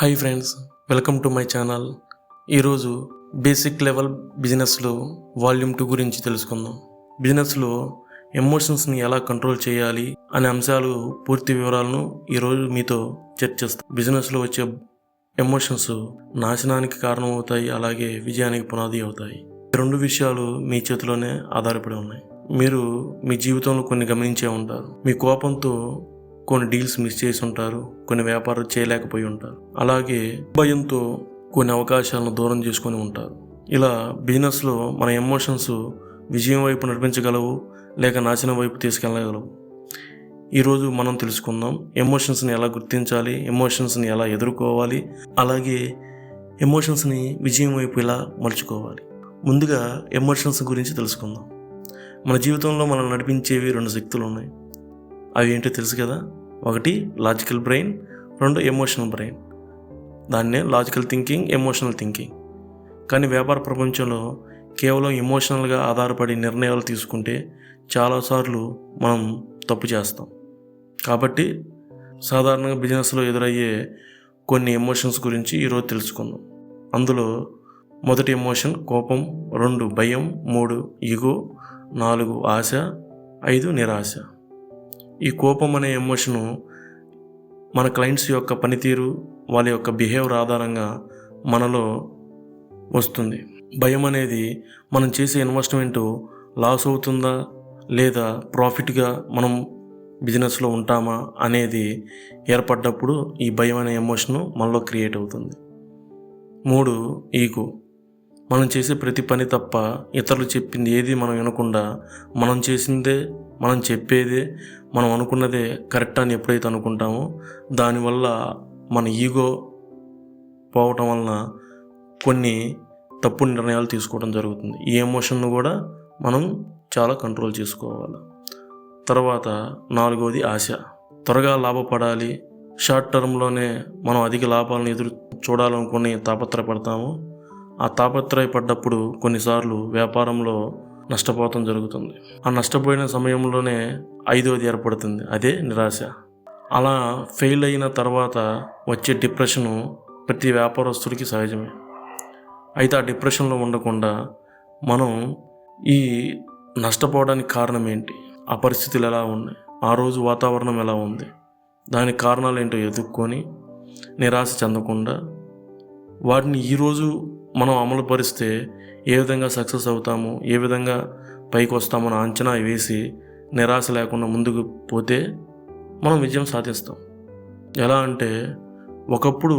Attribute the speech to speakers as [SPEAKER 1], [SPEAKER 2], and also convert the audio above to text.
[SPEAKER 1] Hi friends, welcome to my channel. ఈరోజు basic level బిజినెస్లో volume 2 గురించి తెలుసుకుందాం. బిజినెస్లో ఎమోషన్స్ని ఎలా కంట్రోల్ చేయాలి అనే అంశాలు పూర్తి వివరాలను ఈరోజు మీతో చర్చిస్తాం. బిజినెస్లో వచ్చే ఎమోషన్స్ నాశనానికి కారణమవుతాయి, అలాగే విజయానికి పునాది అవుతాయి. ఈ రెండు విషయాలు మీ చేతిలోనే ఆధారపడి ఉన్నాయి. మీరు మీ జీవితంలో కొన్ని గమనించే ఉంటారు. మీ కోపంతో కొన్ని డీల్స్ మిస్ చేసి ఉంటారు, కొన్ని వ్యాపారాలు చేయలేకపోయి ఉంటారు, అలాగే భయంతో కొన్ని అవకాశాలను దూరం చేసుకొని ఉంటారు. ఇలా బిజినెస్లో మన ఎమోషన్స్ విజయం వైపు నడిపించగలవు, లేక నాశనం వైపు తీసుకెళ్ళగలవు. ఈరోజు మనం తెలుసుకుందాం ఎమోషన్స్ని ఎలా గుర్తించాలి, ఎమోషన్స్ని ఎలా ఎదుర్కోవాలి, అలాగే ఎమోషన్స్ని విజయం వైపు ఎలా మలుచుకోవాలి. ముందుగా ఎమోషన్స్ గురించి తెలుసుకుందాం. మన జీవితంలో మనం నడిపించేవి 2 శక్తులు ఉన్నాయి. అవి ఏంటో తెలుసు కదా. 1 లాజికల్ బ్రెయిన్, 2 ఎమోషనల్ బ్రెయిన్. దాన్నే లాజికల్ థింకింగ్, ఎమోషనల్ థింకింగ్. కానీ వ్యాపార ప్రపంచంలో కేవలం ఎమోషనల్గా ఆధారపడి నిర్ణయాలు తీసుకుంటే చాలాసార్లు మనం తప్పు చేస్తాం. కాబట్టి సాధారణంగా బిజినెస్లో ఎదురయ్యే కొన్ని ఎమోషన్స్ గురించి ఈరోజు తెలుసుకుందాం. అందులో మొదటి ఎమోషన్ కోపం, 2 భయం, 3 ఈగో, 4 ఆశ, 5 నిరాశ. ఈ కోపం అనే ఎమోషను మన క్లయింట్స్ యొక్క పనితీరు, వాళ్ళ యొక్క బిహేవియర్ ఆధారంగా మనలో వస్తుంది. భయం అనేది మనం చేసే ఇన్వెస్ట్మెంట్ లాస్ అవుతుందా లేదా ప్రాఫిట్గా మనం బిజినెస్లో ఉంటామా అనేది ఏర్పడ్డప్పుడు ఈ భయం అనే ఎమోషను మనలో క్రియేట్ అవుతుంది. 3 ఈగో. మనం చేసే ప్రతి పని తప్ప ఇతరులు చెప్పింది ఏది మనం వినకుండా మనం చేసిందే, మనం చెప్పేదే, మనం అనుకున్నదే కరెక్ట్ అని ఎప్పుడైతే అనుకుంటామో దానివల్ల మన ఈగో పోవటం వలన కొన్ని తప్పు నిర్ణయాలు తీసుకోవడం జరుగుతుంది. ఈ ఎమోషన్ను కూడా మనం చాలా కంట్రోల్ చేసుకోవాలి. తర్వాత 4వది ఆశ. త్వరగా లాభపడాలి, షార్ట్ టర్మ్లోనే మనం అధిక లాభాలను ఎదురు చూడాలనుకుని తాపత్రయపడతాము. ఆ తాపత్రయపడ్డప్పుడు కొన్నిసార్లు వ్యాపారంలో నష్టపోవటం జరుగుతుంది. ఆ నష్టపోయిన సమయంలోనే 5వది ఏర్పడుతుంది, అదే నిరాశ. అలా ఫెయిల్ అయిన తర్వాత వచ్చే డిప్రెషను ప్రతి వ్యాపారస్తుడికి సహజమే. అయితే ఆ డిప్రెషన్లో ఉండకుండా మనం ఈ నష్టపోవడానికి కారణం ఏంటి, ఆ పరిస్థితులు ఎలా ఉన్నాయి, ఆ రోజు వాతావరణం ఎలా ఉంది, దానికి కారణాలు ఏంటో ఎదుర్కొని నిరాశ చెందకుండా వాటిని ఈరోజు మనం అమలు పరిస్తే ఏ విధంగా సక్సెస్ అవుతాము, ఏ విధంగా పైకి వస్తామని అంచనా వేసి నిరాశ లేకుండా ముందుకు పోతే మనం విజయం సాధిస్తాం. ఎలా అంటే ఒకప్పుడు